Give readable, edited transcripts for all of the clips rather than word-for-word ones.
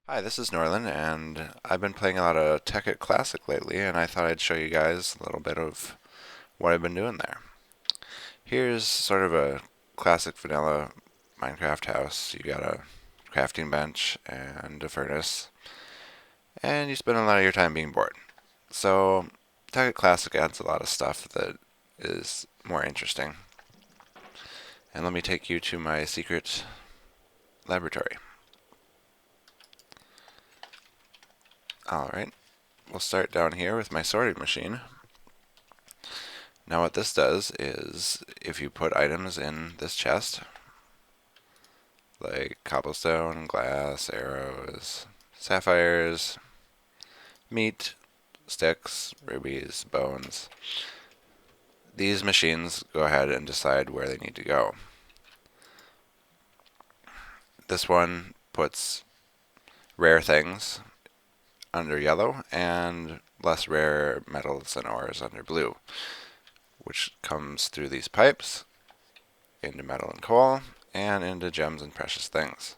Hi, this is Gnorlin, and I've been playing a lot of Tekkit Classic lately, and I thought I'd show you guys a little bit of what I've been doing there. Here's sort of a classic vanilla Minecraft house. You got a crafting bench and a furnace, and you spend a lot of your time being bored. So, Tekkit Classic adds a lot of stuff that is more interesting. And let me take you to my secret laboratory. Alright, we'll start down here with my sorting machine. Now what this does is, if you put items in this chest, like cobblestone, glass, arrows, sapphires, meat, sticks, rubies, bones, these machines go ahead and decide where they need to go. This one puts rare things under yellow and less rare metals and ores under blue, which comes through these pipes into metal and coal, and into gems and precious things,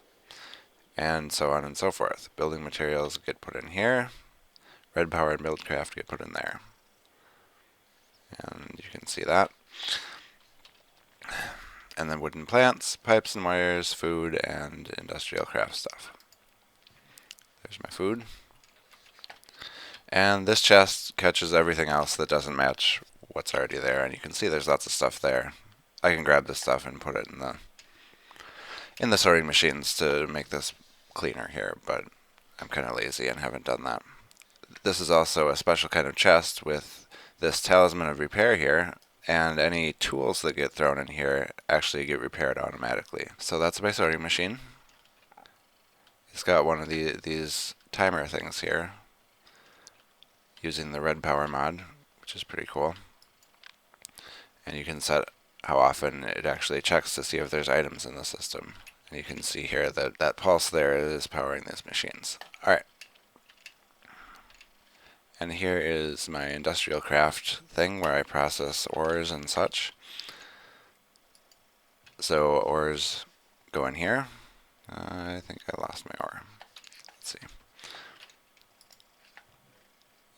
and so on and so forth. Building materials get put in here, red power and buildcraft get put in there, and you can see that. And then wooden plants, pipes and wires, food, and industrial craft stuff. There's my food. And this chest catches everything else that doesn't match what's already there, and you can see there's lots of stuff there. I can grab this stuff and put it in the sorting machines to make this cleaner here, but I'm kind of lazy and haven't done that. This is also a special kind of chest with this talisman of repair here, and any tools that get thrown in here actually get repaired automatically. So that's my sorting machine. It's got one of these timer things here, using the red power mod, which is pretty cool. And you can set how often it actually checks to see if there's items in the system. And you can see here that that pulse there is powering these machines. Alright. And here is my industrial craft thing where I process ores and such. So ores go in here. I think I lost my ore. Let's see.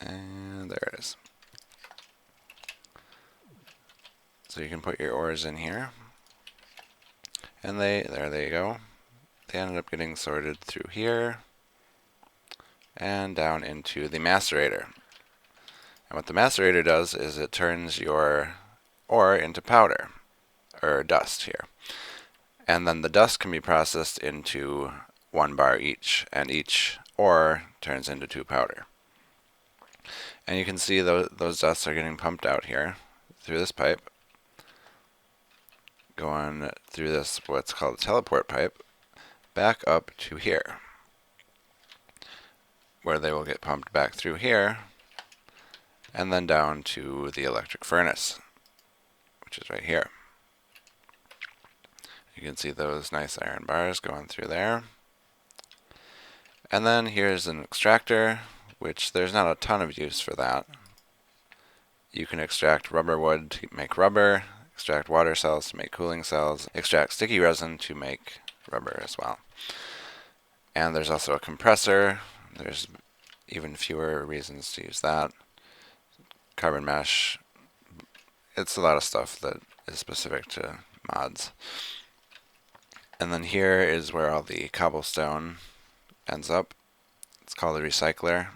And there it is. So you can put your ores in here. And there they go. They ended up getting sorted through here and down into the macerator. And what the macerator does is it turns your ore into powder, or dust here. And then the dust can be processed into 1 bar each, and each ore turns into 2 powder. And you can see those dusts are getting pumped out here through this pipe, going through this what's called a teleport pipe, back up to here, where they will get pumped back through here, and then down to the electric furnace, which is right here. You can see those nice iron bars going through there. And then here's an extractor, which there's not a ton of use for that. You can extract rubber wood to make rubber, extract water cells to make cooling cells, extract sticky resin to make rubber as well. And there's also a compressor. There's even fewer reasons to use that. Carbon mesh. It's a lot of stuff that is specific to mods. And then here is where all the cobblestone ends up. It's called a recycler.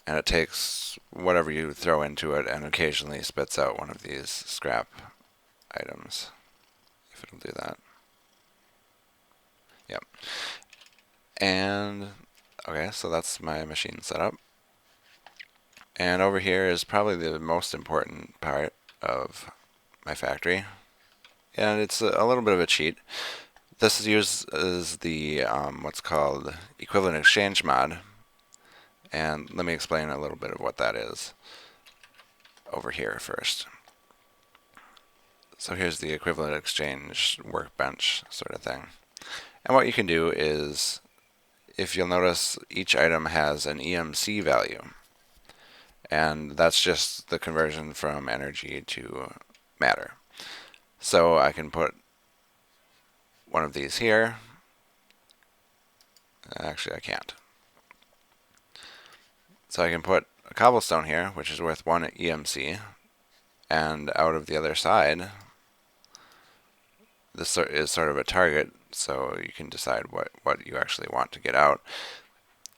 And it takes whatever you throw into it and occasionally spits out one of these scrap items. If it'll do that. Yep. And, okay, so that's my machine setup. And over here is probably the most important part of my factory. And it's a little bit of a cheat. This uses the what's called equivalent exchange mod. And let me explain a little bit of what that is over here first. So here's the equivalent exchange workbench sort of thing. And what you can do is, if you'll notice, each item has an EMC value. And that's just the conversion from energy to matter. So I can put one of these here, Actually, I can't. So I can put a cobblestone here, which is worth 1 EMC, and out of the other side, this is sort of a target, so you can decide what you actually want to get out.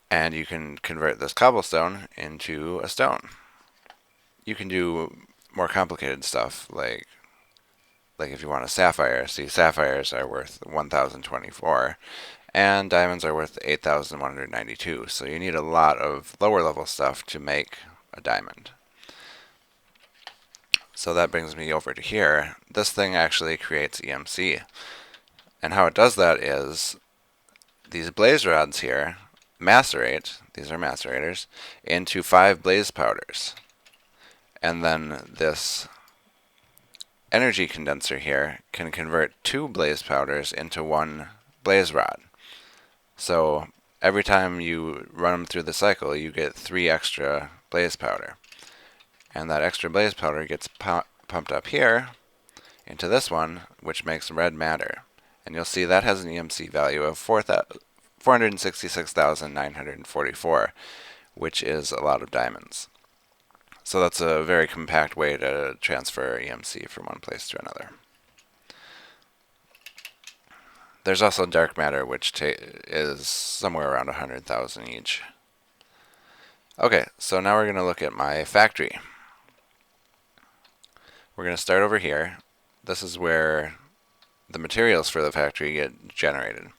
And you can convert this cobblestone into a stone. You can do more complicated stuff, like if you want a sapphire. See, sapphires are worth 1,024, and diamonds are worth 8,192. So you need a lot of lower level stuff to make a diamond. So that brings me over to here. This thing actually creates EMC. And how it does that is these blaze rods here macerate, these are macerators, into 5 blaze powders. And then this energy condenser here can convert 2 blaze powders into 1 blaze rod. So every time you run them through the cycle, you get 3 extra blaze powder. And that extra blaze powder gets pumped up here into this one, which makes red matter. And you'll see that has an EMC value of 466,944, which is a lot of diamonds. So that's a very compact way to transfer EMC from one place to another. There's also dark matter, which is somewhere around 100,000 each. Okay, so now we're going to look at my factory. We're going to start over here. This is where the materials for the factory get generated.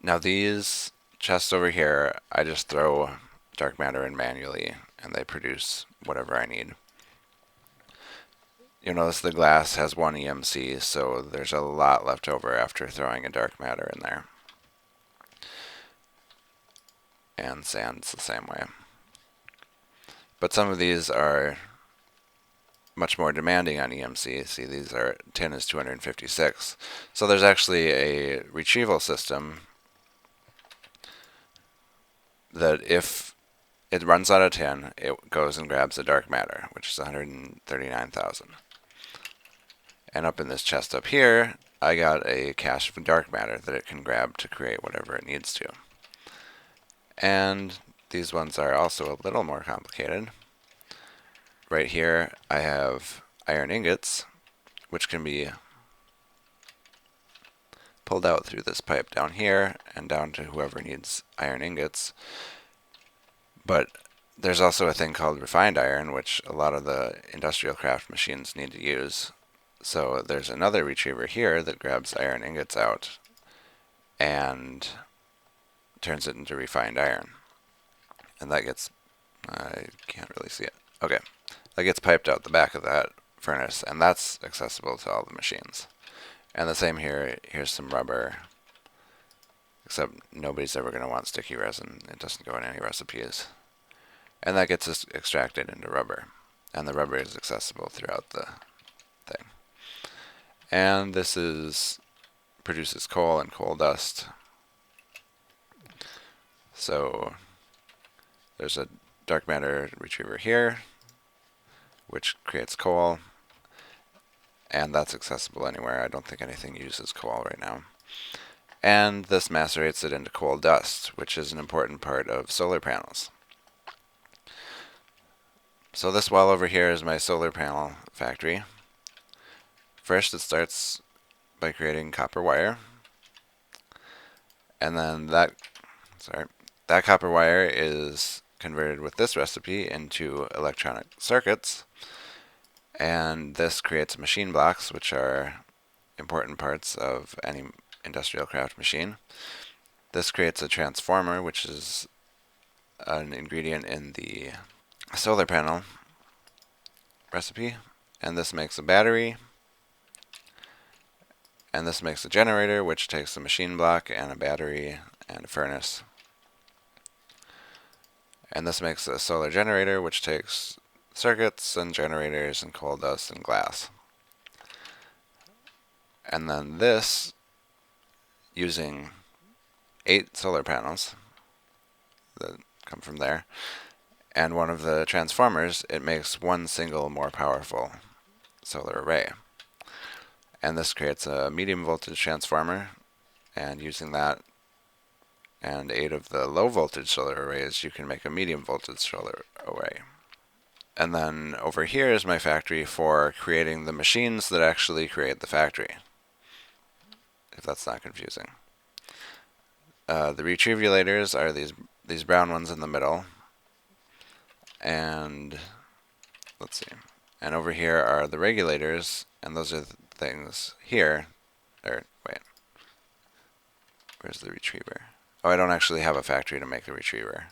Now these chests over here, I just throw dark matter in manually, and they produce whatever I need. You'll notice the glass has 1 EMC, so there's a lot left over after throwing a dark matter in there. And sand's the same way. But some of these are much more demanding on EMC. See, these are, tin is 256. So there's actually a retrieval system that if it runs out of tin, it goes and grabs the dark matter, which is 139,000. And up in this chest up here, I got a cache of dark matter that it can grab to create whatever it needs to. And these ones are also a little more complicated. Right here, I have iron ingots, which can be pulled out through this pipe down here and down to whoever needs iron ingots. But there's also a thing called refined iron, which a lot of the industrial craft machines need to use. So there's another retriever here that grabs iron ingots out and turns it into refined iron. And that gets, I can't really see it. Okay, that gets piped out the back of that furnace, and that's accessible to all the machines. And the same here, here's some rubber, except nobody's ever going to want sticky resin. It doesn't go in any recipes. And that gets extracted into rubber, and the rubber is accessible throughout the thing. And this produces coal and coal dust. So there's a dark matter retriever here, which creates coal, and that's accessible anywhere. I don't think anything uses coal right now. And this macerates it into coal dust, which is an important part of solar panels. So this wall over here is my solar panel factory. First, it starts by creating copper wire, and then that copper wire is converted with this recipe into electronic circuits, and this creates machine blocks, which are important parts of any industrial craft machine. This creates a transformer, which is an ingredient in the solar panel recipe, and this makes a battery. And this makes a generator, which takes a machine block and a battery and a furnace. And this makes a solar generator, which takes circuits and generators and coal dust and glass. And then this, using 8 solar panels that come from there, and one of the transformers, it makes one single more powerful solar array. And this creates a medium voltage transformer, And using that and 8 of the low voltage solar arrays, you can make a medium voltage solar array. And then over here is my factory for creating the machines that actually create the factory, if that's not confusing. The retrievulators are these brown ones in the middle. And let's see. And over here are the regulators, and those are the things here. Or wait, where's the retriever? Oh, I don't actually have a factory to make a retriever,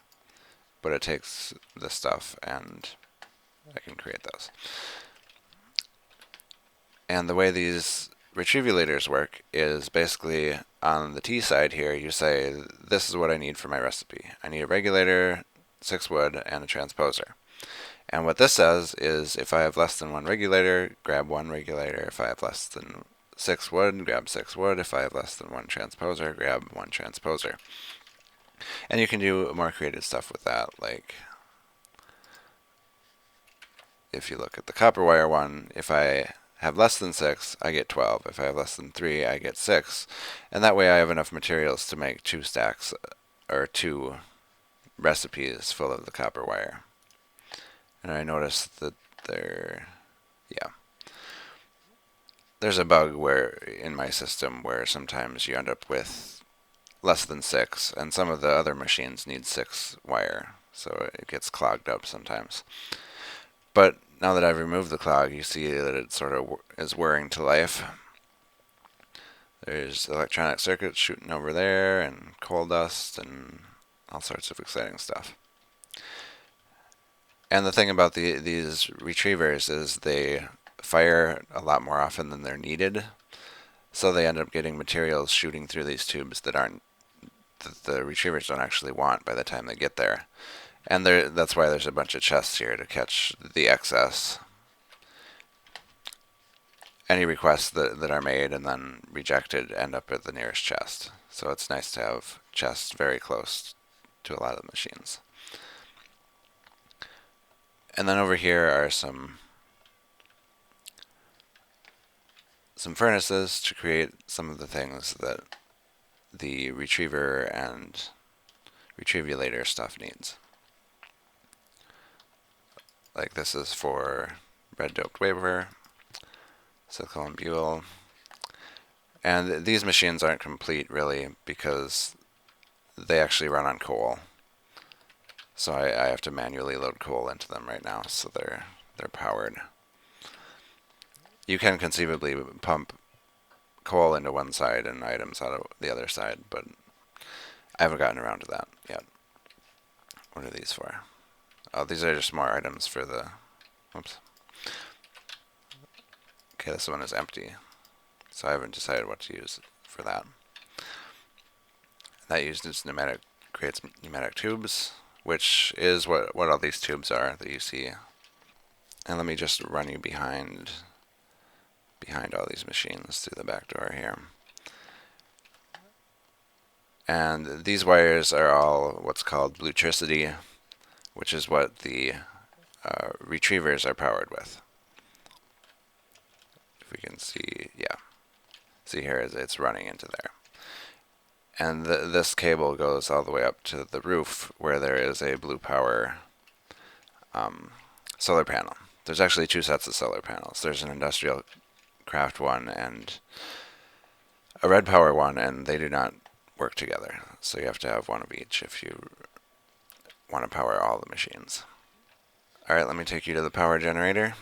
but it takes this stuff and I can create those. And the way these retrievulators work is basically on the T side here, you say, this is what I need for my recipe. I need a regulator, 6 wood, and a transposer. And what this says is if I have less than 1 regulator, grab 1 regulator. If I have less than 6 wood, grab 6 wood. If I have less than 1 transposer, grab 1 transposer. And you can do more creative stuff with that, like if you look at the copper wire one, if I have less than 6, I get 12. If I have less than 3, I get 6. And that way I have enough materials to make 2 stacks, or 2 recipes full of the copper wire. And I noticed that there's a bug where in my system where sometimes you end up with less than 6, and some of the other machines need 6 wire, so it gets clogged up sometimes. But now that I've removed the clog, you see that it sort of is whirring to life. There's electronic circuits shooting over there, and coal dust, and all sorts of exciting stuff. And the thing about these retrievers is they fire a lot more often than they're needed, so they end up getting materials shooting through these tubes that the retrievers don't actually want by the time they get there. And that's why there's a bunch of chests here to catch the excess. Any requests that are made and then rejected end up at the nearest chest. So it's nice to have chests very close to a lot of the machines. And then over here are some furnaces to create some of the things that the retriever and retrievulator stuff needs. Like this is for red doped wafer, silicon butyl. And these machines aren't complete really because they actually run on coal. So I have to manually load coal into them right now, so they're powered. You can conceivably pump coal into one side and items out of the other side, but I haven't gotten around to that yet. What are these for? Oh, these are just more items for the... Oops. Okay, this one is empty, so I haven't decided what to use for that. That uses pneumatic, creates pneumatic tubes, which is what all these tubes are that you see. And let me just run you behind all these machines through the back door here. And these wires are all what's called bluetricity, which is what the retrievers are powered with. If we can see, yeah. See here, it's running into there. And this cable goes all the way up to the roof where there is a blue power solar panel. There's actually 2 sets of solar panels. There's an industrial craft one and a red power one, and they do not work together. So you have to have one of each if you want to power all the machines. Alright, let me take you to the power generator.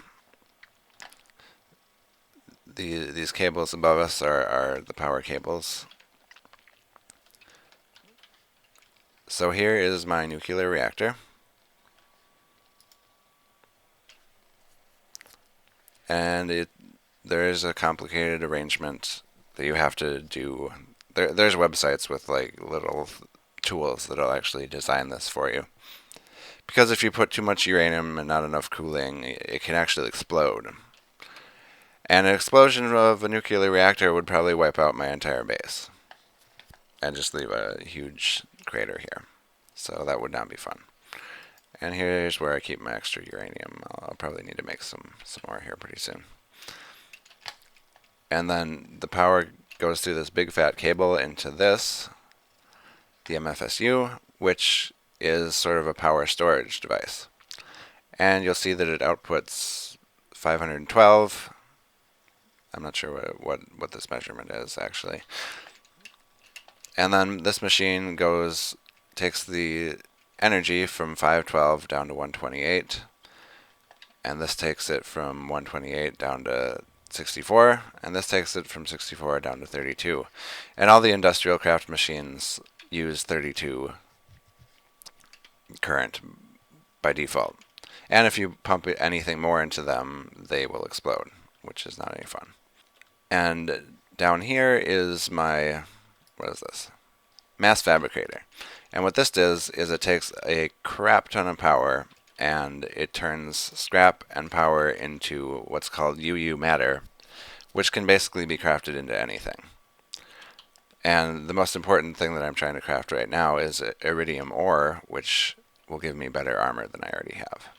These cables above us are the power cables. So here is my nuclear reactor. And there is a complicated arrangement that you have to do. There's websites with like little tools that'll actually design this for you. Because if you put too much uranium and not enough cooling, it can actually explode. And an explosion of a nuclear reactor would probably wipe out my entire base. And just leave a huge crater here. So that would not be fun. And here's where I keep my extra uranium. I'll probably need to make some more here pretty soon. And then the power goes through this big fat cable into this, the MFSU, which is sort of a power storage device. And you'll see that it outputs 512. I'm not sure what this measurement is actually. And then this machine takes the energy from 512 down to 128, and this takes it from 128 down to 64, and this takes it from 64 down to 32. And all the industrial craft machines use 32 current by default. And if you pump anything more into them, they will explode, which is not any fun. And down here is my, what is this? Mass fabricator. And what this does is it takes a crap ton of power and it turns scrap and power into what's called UU matter, which can basically be crafted into anything. And the most important thing that I'm trying to craft right now is iridium ore, which will give me better armor than I already have.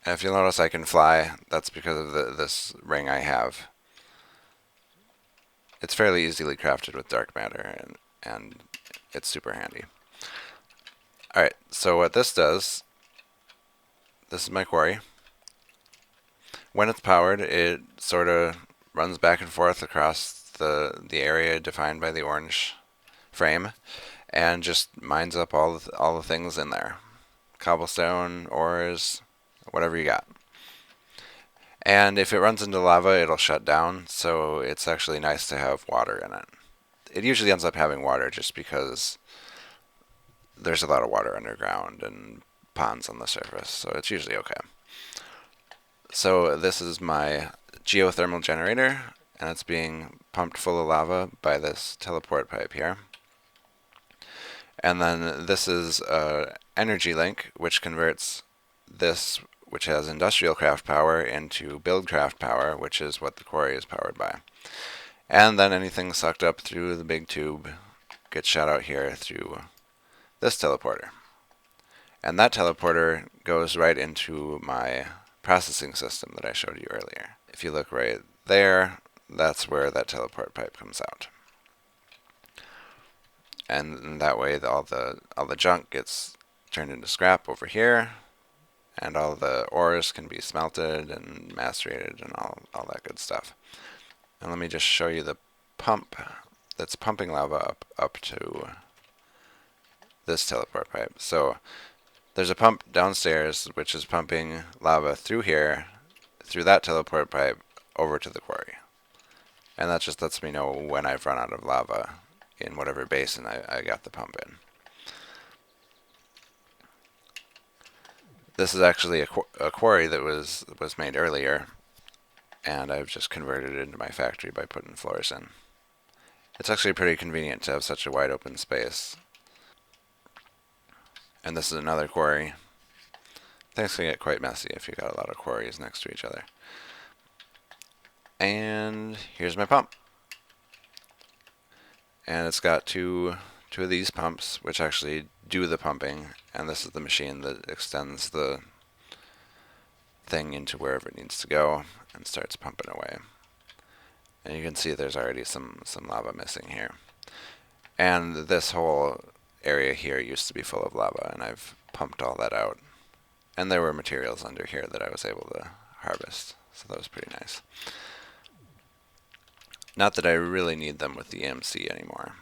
And if you'll notice I can fly, that's because of this ring I have. It's fairly easily crafted with dark matter, and it's super handy. Alright, so what this does, this is my quarry. When it's powered, it sort of runs back and forth across the area defined by the orange frame, and just mines up all the things in there. Cobblestone, ores, whatever you got. And if it runs into lava, it'll shut down, so it's actually nice to have water in it. It usually ends up having water just because there's a lot of water underground and ponds on the surface, so it's usually okay. So this is my geothermal generator, and it's being pumped full of lava by this teleport pipe here. And then this is an energy link, which converts this, which has industrial craft power, into build craft power, which is what the quarry is powered by. And then anything sucked up through the big tube gets shot out here through this teleporter. And that teleporter goes right into my processing system that I showed you earlier. If you look right there, that's where that teleport pipe comes out. And that way all the junk gets turned into scrap over here, and all the ores can be smelted and macerated and all that good stuff. And let me just show you the pump that's pumping lava up to this teleport pipe. So there's a pump downstairs which is pumping lava through here, through that teleport pipe, over to the quarry. And that just lets me know when I've run out of lava in whatever basin I got the pump in. This is actually a quarry that was made earlier, and I've just converted it into my factory by putting floors in. It's actually pretty convenient to have such a wide open space. And this is another quarry. Things can get quite messy if you got a lot of quarries next to each other. And here's my pump. And it's got two of these pumps, which actually do the pumping, and this is the machine that extends the thing into wherever it needs to go and starts pumping away. And you can see there's already some lava missing here. And this whole area here used to be full of lava, and I've pumped all that out. And there were materials under here that I was able to harvest, so that was pretty nice. Not that I really need them with the EMC anymore.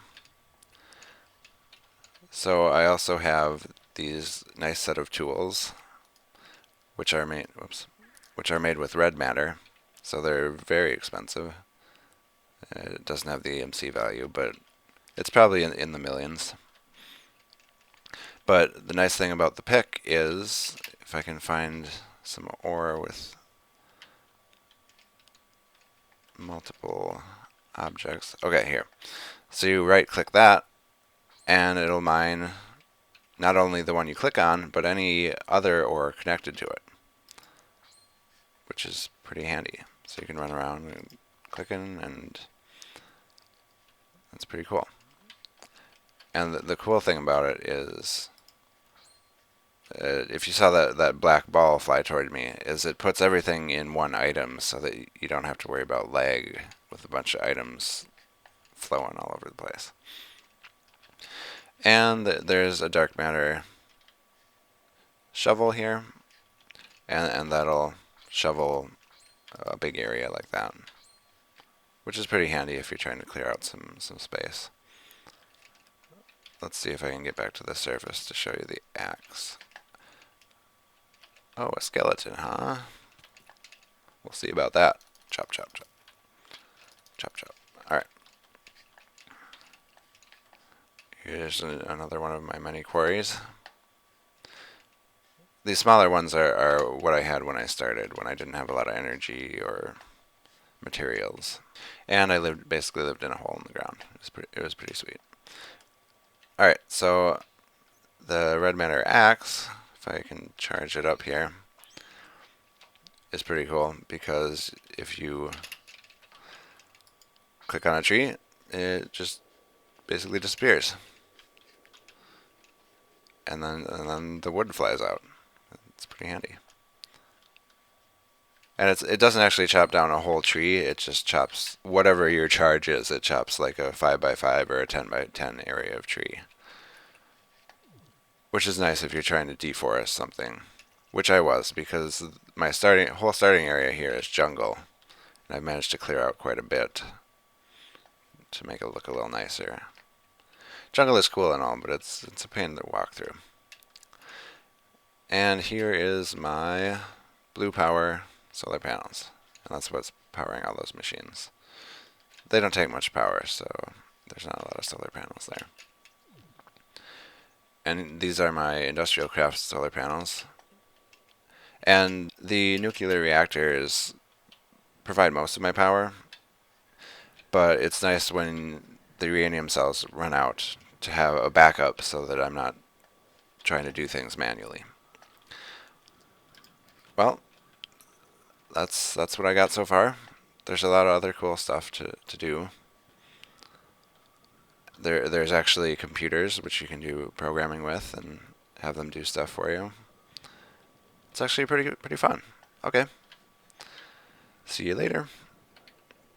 So I also have these nice set of tools, which are made with red matter. So they're very expensive. It doesn't have the EMC value, but it's probably in the millions. But the nice thing about the pick is, if I can find some ore with multiple objects. Okay, here. So you right click that, and it'll mine not only the one you click on, but any other ore connected to it, which is pretty handy. So you can run around and clicking, and that's pretty cool. And the cool thing about it is, if you saw that black ball fly toward me, is it puts everything in one item so that you don't have to worry about lag with a bunch of items flowing all over the place. And there's a dark matter shovel here, and that'll shovel a big area like that, which is pretty handy if you're trying to clear out some space. Let's see if I can get back to the surface to show you the axe. Oh, a skeleton, huh? We'll see about that. Chop, chop, chop. Chop, chop. Alright. Here's another one of my many quarries. These smaller ones are what I had when I started, when I didn't have a lot of energy or materials. And I basically lived in a hole in the ground. It was pretty sweet. Alright, so the red matter axe, if I can charge it up here, is pretty cool because if you click on a tree, it just basically disappears. And then the wood flies out. It's pretty handy. And it doesn't actually chop down a whole tree, it just chops whatever your charge is. It chops like a 5x5 or a 10x10 area of tree. Which is nice if you're trying to deforest something. Which I was, because my whole starting area here is jungle. And I've managed to clear out quite a bit to make it look a little nicer. Jungle is cool and all, but it's a pain to walk through. And here is my blue power solar panels. And that's what's powering all those machines. They don't take much power, so there's not a lot of solar panels there. And these are my industrial craft solar panels. And the nuclear reactors provide most of my power. But it's nice when the uranium cells run out to have a backup so that I'm not trying to do things manually. Well, that's what I got so far. There's a lot of other cool stuff to do. There's actually computers which you can do programming with and have them do stuff for you. It's actually pretty fun. Okay. See you later.